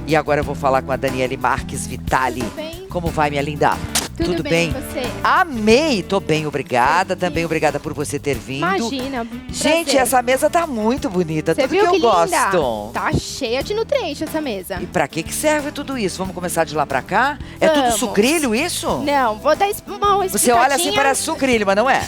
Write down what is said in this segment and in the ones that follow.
E agora eu vou falar com a Daniele Marques Vitali. Tudo bem? Como vai, minha linda? Tudo bem, e você? Amei, tô bem, obrigada. Também obrigada por você ter vindo. Imagina, Gente, prazer. essa mesa tá muito bonita, Você tudo viu que eu linda? gosto. Tá cheia de nutrientes essa mesa. E pra que serve tudo isso? Vamos começar de lá pra cá? É tudo Vamos. sucrilho isso? Não, vou dar uma Você olha assim, explicadinha. parece sucrilho, mas não é?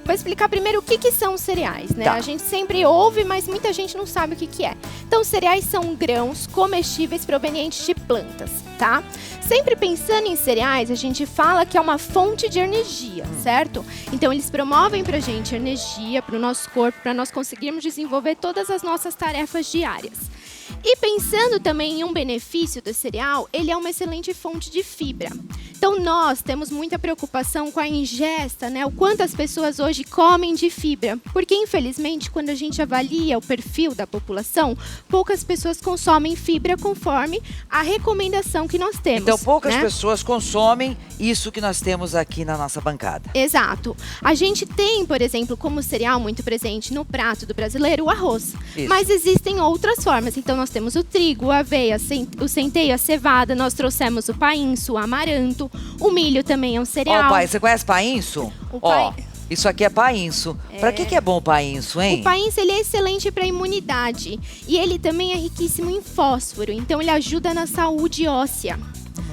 Vou explicar primeiro o que são os cereais, né? Tá. A gente sempre ouve, mas muita gente não sabe o que é. Então, cereais são grãos comestíveis provenientes de plantas, tá? Sempre pensando em cereais, a gente fala que é uma fonte de energia, certo? Então, eles promovem pra gente energia, pro nosso corpo, para nós conseguirmos desenvolver todas as nossas tarefas diárias. E pensando também em um benefício do cereal, ele é uma excelente fonte de fibra. Então, nós temos muita preocupação com a ingesta, né? O quanto as pessoas hoje comem de fibra. Porque, infelizmente, quando a gente avalia o perfil da população, poucas pessoas consomem fibra conforme a recomendação que nós temos. Então poucas né? pessoas consomem isso que nós temos aqui na nossa bancada. Exato. A gente tem, por exemplo, como cereal muito presente no prato do brasileiro, o arroz. Isso. Mas existem outras formas. Então, nós temos o trigo, a aveia, o centeio, a cevada. Nós trouxemos o painço, o amaranto. O milho também é um cereal. Ó, pai, você conhece painço? O Ó, pai- isso aqui é painço. Pra que é bom o painço, hein? O painço, ele é excelente para imunidade. E ele também é riquíssimo em fósforo. Então, ele ajuda na saúde óssea.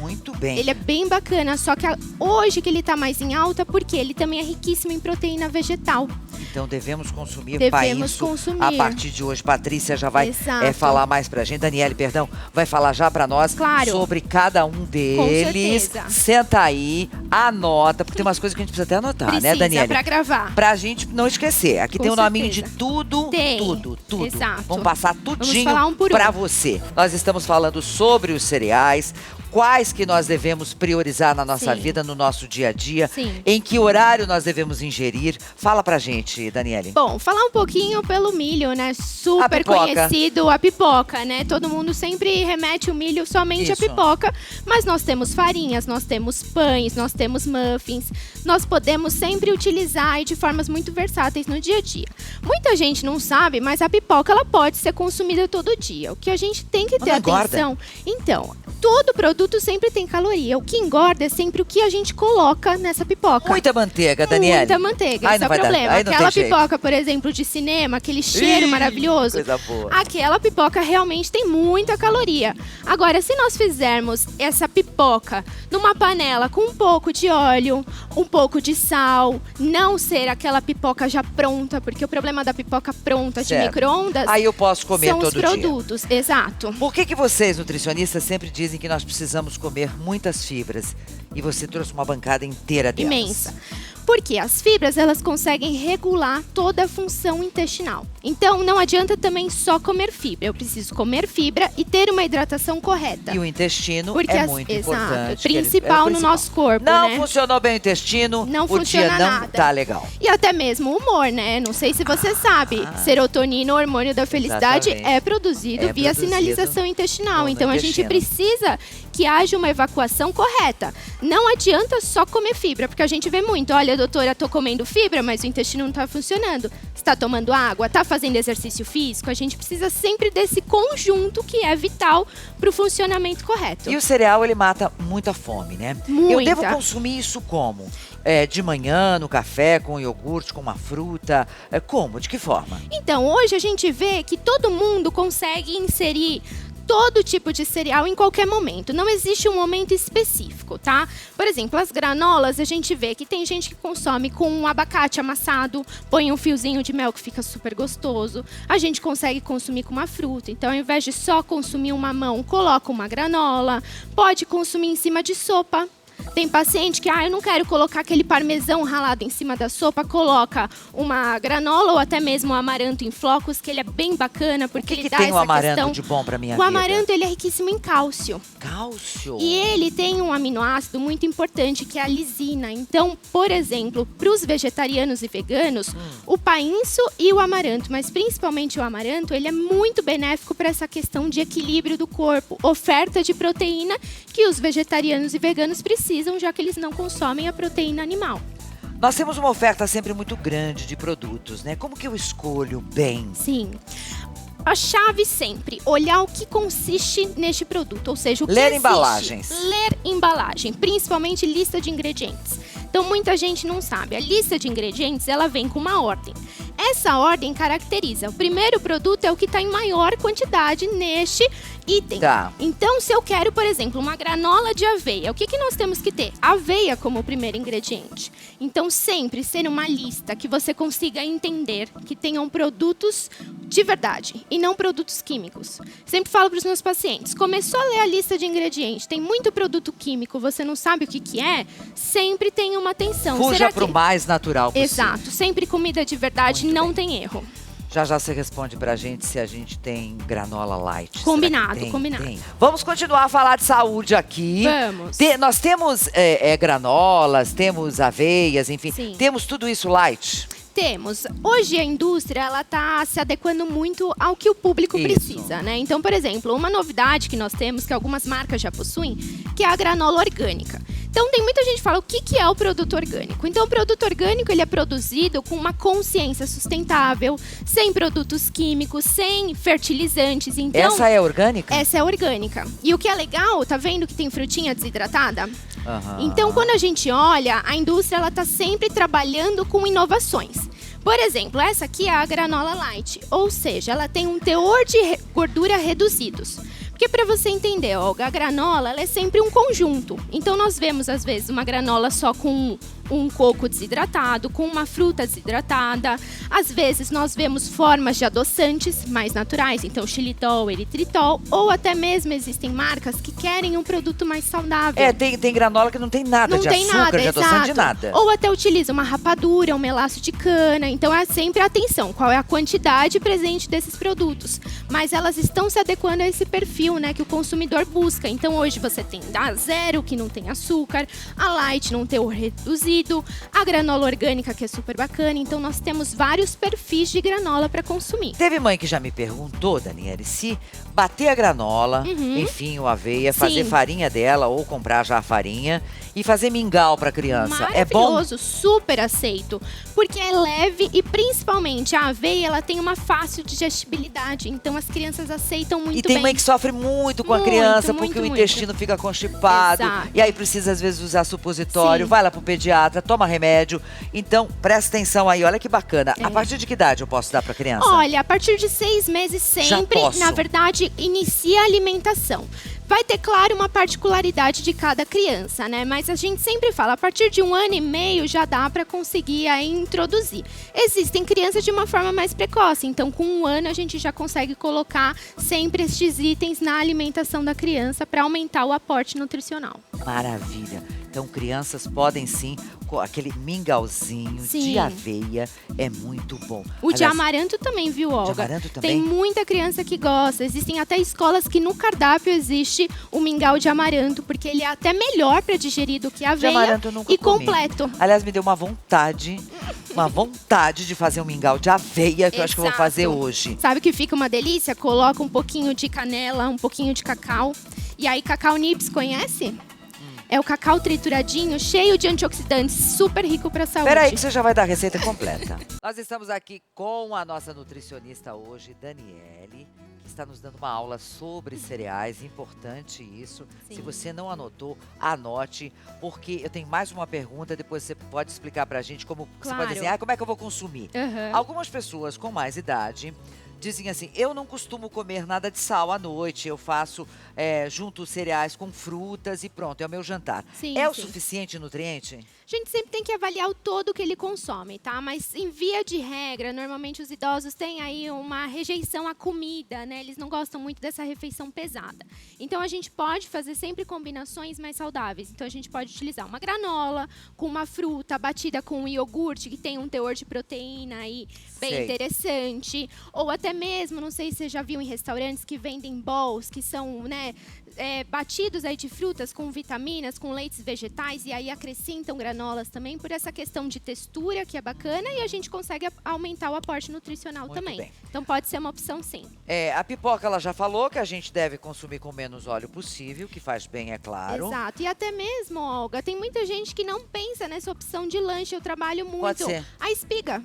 Muito bem. Ele é bem bacana, só que hoje que ele tá mais em alta, porque ele também é riquíssimo em proteína vegetal. Então devemos consumir Devemos painço consumir. a partir de hoje. Patrícia já vai Exato. falar mais pra gente. Daniele, perdão, vai falar já pra nós Claro. sobre cada um deles. certeza. Senta aí, anota, porque tem umas coisas que a gente precisa até anotar, Precisa, né, Daniele? pra gravar. Pra gente não esquecer. Aqui Com tem o nominho certeza. de tudo, Tem. tudo. Exato. Vamos passar tudinho falar um por um. pra você. Nós estamos falando sobre os cereais, quais que nós devemos priorizar na nossa Sim. vida, no nosso dia a dia, Sim. em que horário nós devemos ingerir. Fala pra gente, Daniele. Bom, falar um pouquinho pelo milho, né? Super pipoca. conhecido, a pipoca, né? Todo mundo sempre remete o milho somente à Isso. pipoca, mas nós temos farinhas, nós temos pães, nós temos muffins. Nós podemos sempre utilizar e de formas muito versáteis no dia a dia. Muita gente não sabe, mas a pipoca ela pode ser consumida todo dia. O que a gente tem que ter Não engorda? atenção. Então, todo produto sempre tem caloria. O que engorda é sempre o que a gente coloca nessa pipoca. Muita manteiga, Daniele. Muita manteiga, Ai, esse é não o vai dar- problema. aí não tem Aquela jeito. pipoca, por exemplo, de cinema, aquele cheiro Ih, maravilhoso. coisa boa. Aquela pipoca realmente tem muita caloria. Agora, se nós fizermos essa pipoca numa panela com um pouco de óleo, um pouco de sal, não ser aquela pipoca já pronta, porque o problema da pipoca pronta de Certo. micro-ondas Aí eu posso comer são os todo dia. produtos. Exato. Por que vocês, nutricionistas, sempre dizem que nós precisamos comer muitas fibras? E você trouxe uma bancada inteira delas. Imensa. Porque as fibras, elas conseguem regular toda a função intestinal. Então, não adianta também só comer fibra. Eu preciso comer fibra e ter uma hidratação correta. E o intestino Porque é as- muito exato, importante. que ele- principal é o no nosso corpo, Não né? funcionou bem o intestino, Não o funciona dia não nada. tá legal. E até mesmo o humor, né? Não sei se você sabe. Serotonina, o hormônio da felicidade, Exatamente. é produzido É via produzido sinalização intestinal. no Então, a gente intestino. precisa que haja uma evacuação correta. Não adianta só comer fibra, porque a gente vê muito. Olha, doutora, tô comendo fibra, mas o intestino não tá funcionando. Está tomando água, tá fazendo exercício físico. A gente precisa sempre desse conjunto que é vital para o funcionamento correto. E o cereal, ele mata muita fome, né? Eu Muita. devo consumir isso como? De manhã, no café, com iogurte, com uma fruta? Como? De que forma? Então, hoje a gente vê que todo mundo consegue inserir todo tipo de cereal em qualquer momento. Não existe um momento específico, tá? Por exemplo, as granolas, a gente vê que tem gente que consome com um abacate amassado, põe um fiozinho de mel que fica super gostoso. A gente consegue consumir com uma fruta. Então, ao invés de só consumir um mamão, coloca uma granola. Pode consumir em cima de sopa. Tem paciente que, eu não quero colocar aquele parmesão ralado em cima da sopa, coloca uma granola ou até mesmo um amaranto em flocos, que ele é bem bacana, porque O que ele dá tem o essa amaranto questão. de bom pra minha O vida? amaranto, ele é riquíssimo em cálcio. Cálcio. E ele tem um aminoácido muito importante, que é a lisina. Então, por exemplo, para os vegetarianos e veganos, o painço e o amaranto, mas principalmente o amaranto, ele é muito benéfico para essa questão de equilíbrio do corpo, oferta de proteína que os vegetarianos e veganos precisam, já que eles não consomem a proteína animal. Nós temos uma oferta sempre muito grande de produtos, né? Como que eu escolho bem? Sim. a chave sempre, olhar o que consiste neste produto, ou seja, o que Ler existe. embalagens. Ler embalagem, principalmente lista de ingredientes. Então, muita gente não sabe. A lista de ingredientes, ela vem com uma ordem. Essa ordem caracteriza. O primeiro produto é o que está em maior quantidade neste item. Tá. Então, se eu quero, por exemplo, uma granola de aveia, o que nós temos que ter? Aveia como primeiro ingrediente. Então, sempre ser uma lista que você consiga entender que tenham produtos de verdade e não produtos químicos. Sempre falo para os meus pacientes, começou a ler a lista de ingredientes, tem muito produto químico, você não sabe o que é, sempre tenha uma atenção. Fuja para o mais natural possível. Exato, sempre comida de verdade, Muito não bem. tem erro. Já você responde pra gente se a gente tem granola light. Combinado, Será que tem? combinado. Tem. Vamos continuar a falar de saúde aqui. Vamos. Nós temos granolas, temos aveias, enfim. Sim. Temos tudo isso light. Temos. Hoje a indústria ela está se adequando muito ao que o público Isso. precisa, né? Então, por exemplo, uma novidade que nós temos, que algumas marcas já possuem, que é a granola orgânica. Então, tem muita gente que fala o que é o produto orgânico. Então, o produto orgânico ele é produzido com uma consciência sustentável, sem produtos químicos, sem fertilizantes. Então, Essa é orgânica? essa é orgânica. E o que é legal, tá vendo que tem frutinha desidratada? Aham. Então, quando a gente olha, a indústria ela está sempre trabalhando com inovações. Por exemplo, essa aqui é a granola light, ou seja, ela tem um teor de gordura reduzidos. Porque para você entender, Olga, a granola ela é sempre um conjunto. Então, nós vemos, às vezes, uma granola só com um coco desidratado, com uma fruta desidratada. Às vezes, nós vemos formas de adoçantes mais naturais, então xilitol, eritritol, ou até mesmo existem marcas que querem um produto mais saudável. Tem granola que não tem nada Não de tem açúcar, nada, de adoçante, de exato. nada. Ou até utiliza uma rapadura, um melaço de cana. Então é sempre atenção, qual é a quantidade presente desses produtos. Mas elas estão se adequando a esse perfil, né, que o consumidor busca. Então hoje você tem da zero, que não tem açúcar, a light não tem o reduzido, a granola orgânica, que é super bacana. Então nós temos vários perfis de granola para consumir. Teve mãe que já me perguntou, Daniele, se bater a granola, enfim, o aveia, fazer Sim. farinha dela ou comprar já a farinha e fazer mingau para criança. É bom? Maravilhoso, super aceito. Porque é leve e principalmente a aveia, ela tem uma fácil digestibilidade. Então as crianças aceitam muito E tem bem. mãe que sofre muito com a Muito, criança muito, porque o muito. intestino fica constipado. Exato. E aí precisa às vezes usar supositório, Sim. vai lá pro pediatra, toma remédio. Então, presta atenção aí, olha que bacana. É. A partir de que idade eu posso dar pra criança? Olha, a partir de 6 meses sempre, posso. na verdade, inicia a alimentação. Vai ter, claro, uma particularidade de cada criança, né? Mas a gente sempre fala, a partir de 1 ano e meio já dá para conseguir aí introduzir. Existem crianças de uma forma mais precoce, então com 1 ano a gente já consegue colocar sempre estes itens na alimentação da criança para aumentar o aporte nutricional. Maravilha. Então, crianças podem sim, com aquele mingauzinho Sim. de aveia é muito bom. O de Aliás, amaranto também, viu, Olga? amaranto também? Tem muita criança que gosta. Existem até escolas que no cardápio existe o mingau de amaranto, porque ele é até melhor para digerir do que a de aveia amaranto eu nunca e comi. completo. Aliás, me deu uma vontade de fazer um mingau de aveia, que eu acho que eu vou Exato. fazer hoje. Sabe que fica uma delícia? Coloca um pouquinho de canela, um pouquinho de cacau. E aí, cacau nibs, conhece? É o cacau trituradinho, cheio de antioxidantes, super rico para a saúde. Peraí que você já vai dar a receita completa. Nós estamos aqui com a nossa nutricionista hoje, Daniele, que está nos dando uma aula sobre cereais. Importante isso. Sim. Se você não anotou, anote, porque eu tenho mais uma pergunta, depois você pode explicar pra gente como você Claro. pode dizer, como é que eu vou consumir? Aham. Algumas pessoas com mais idade dizem assim, eu não costumo comer nada de sal à noite, eu faço, junto cereais com frutas e pronto, é o meu jantar. Sim, É o sim. suficiente nutriente? A gente sempre tem que avaliar o todo que ele consome, tá? Mas em via de regra, normalmente os idosos têm aí uma rejeição à comida, né? Eles não gostam muito dessa refeição pesada. Então a gente pode fazer sempre combinações mais saudáveis. Então a gente pode utilizar uma granola com uma fruta batida com um iogurte que tem um teor de proteína aí bem Sei. interessante. Ou até mesmo, não sei se você já viu em restaurantes que vendem bowls, que são, né, batidos aí de frutas com vitaminas, com leites vegetais, e aí acrescentam granolas também por essa questão de textura, que é bacana, e a gente consegue aumentar o aporte nutricional Muito também. bem. Então pode ser uma opção sim. A pipoca, ela já falou que a gente deve consumir com menos óleo possível, que faz bem, é claro. Exato. E até mesmo, Olga, tem muita gente que não pensa nessa opção de lanche. Eu trabalho muito. Pode ser. A espiga.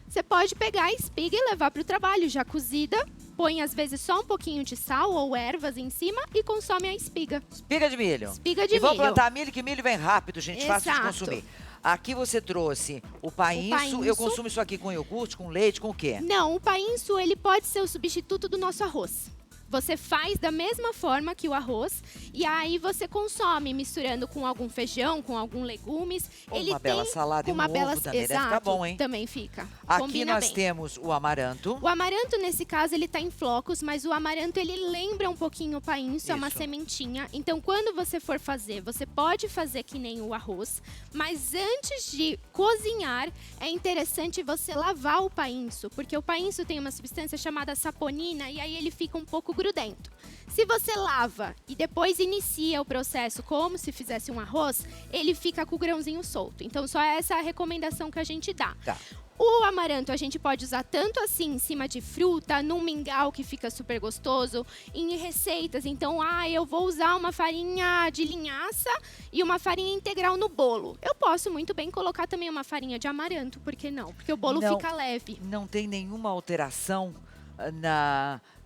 Você pode pegar a espiga e levar para o trabalho já cozida, põe às vezes só um pouquinho de sal ou ervas em cima e consome a espiga. Espiga de milho. Espiga de E vamos milho. plantar milho, que milho vem rápido, gente, fácil de Exato. consumir. Aqui você trouxe o painço. Eu consumo isso aqui com iogurte, com leite, com o quê? Não, o painço ele pode ser o substituto do nosso arroz. Você faz da mesma forma que o arroz e aí você consome misturando com algum feijão, com algum legumes. Ou uma bela salada e um ovo também, deve ficar bom, hein? Também fica. Aqui Combina nós bem. temos o amaranto. O amaranto, nesse caso, ele tá em flocos, mas o amaranto, ele lembra um pouquinho o painço, é uma Isso. sementinha. Então, quando você for fazer, você pode fazer que nem o arroz, mas antes de cozinhar, é interessante você lavar o painço, porque o painço tem uma substância chamada saponina e aí ele fica um pouco grudento. Se você lava e depois inicia o processo como se fizesse um arroz, ele fica com o grãozinho solto. Então, só essa é a recomendação que a gente dá. Tá. O amaranto a gente pode usar tanto assim em cima de fruta, num mingau que fica super gostoso, em receitas. Então, eu vou usar uma farinha de linhaça e uma farinha integral no bolo. Eu posso muito bem colocar também uma farinha de amaranto, por que não? Porque o bolo Não. fica leve. Não tem nenhuma alteração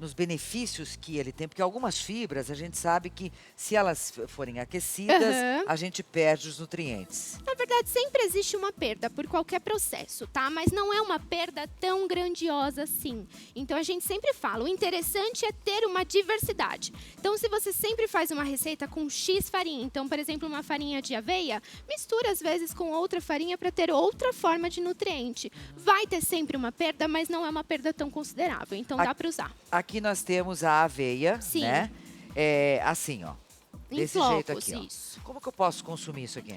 nos benefícios que ele tem, porque algumas fibras a gente sabe que se elas forem aquecidas, Aham. a gente perde os nutrientes. Na verdade, sempre existe uma perda por qualquer processo, tá? Mas não é uma perda tão grandiosa assim. Então, a gente sempre fala, o interessante é ter uma diversidade. Então, se você sempre faz uma receita com X farinha, então, por exemplo, uma farinha de aveia, mistura às vezes com outra farinha para ter outra forma de nutriente. Vai ter sempre uma perda, mas não é uma perda tão considerável. Então, dá para usar. Aqui nós temos a aveia, Sim. né? Assim, ó. Em Desse flocos, jeito aqui, ó. isso. Como que eu posso consumir isso aqui?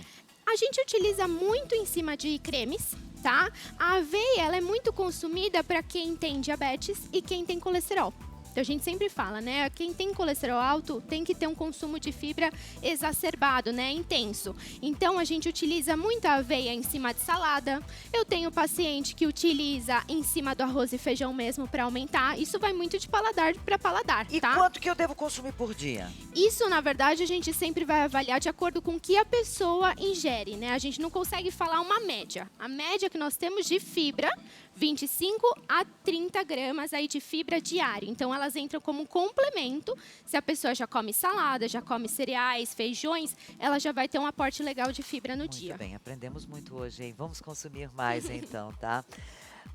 A gente utiliza muito em cima de cremes, tá? A aveia, ela é muito consumida para quem tem diabetes e quem tem colesterol. Então, a gente sempre fala, né? Quem tem colesterol alto tem que ter um consumo de fibra exacerbado, né? Intenso. Então, a gente utiliza muito a aveia em cima de salada. Eu tenho paciente que utiliza em cima do arroz e feijão mesmo para aumentar. Isso vai muito de paladar para paladar, E tá? quanto que eu devo consumir por dia? Isso, na verdade, a gente sempre vai avaliar de acordo com o que a pessoa ingere, né? A gente não consegue falar uma média. A média que nós temos de fibra, 25 a 30 gramas aí de fibra diária. Então, elas entram como um complemento. Se a pessoa já come salada, já come cereais, feijões, ela já vai ter um aporte legal de fibra no dia. Muito bem, aprendemos muito hoje, hein? Vamos consumir mais, então, tá?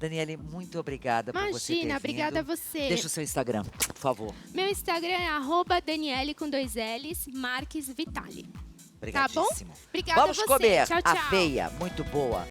Daniele, muito obrigada por você ter vindo. Imagina, obrigada a você. Deixa o seu Instagram, por favor. Meu Instagram é @Daniele com 2 L's, Marques Vitali. Tá bom? Obrigadíssimo. Obrigada Vamos a você. comer Tchau, tchau. aveia, muito boa.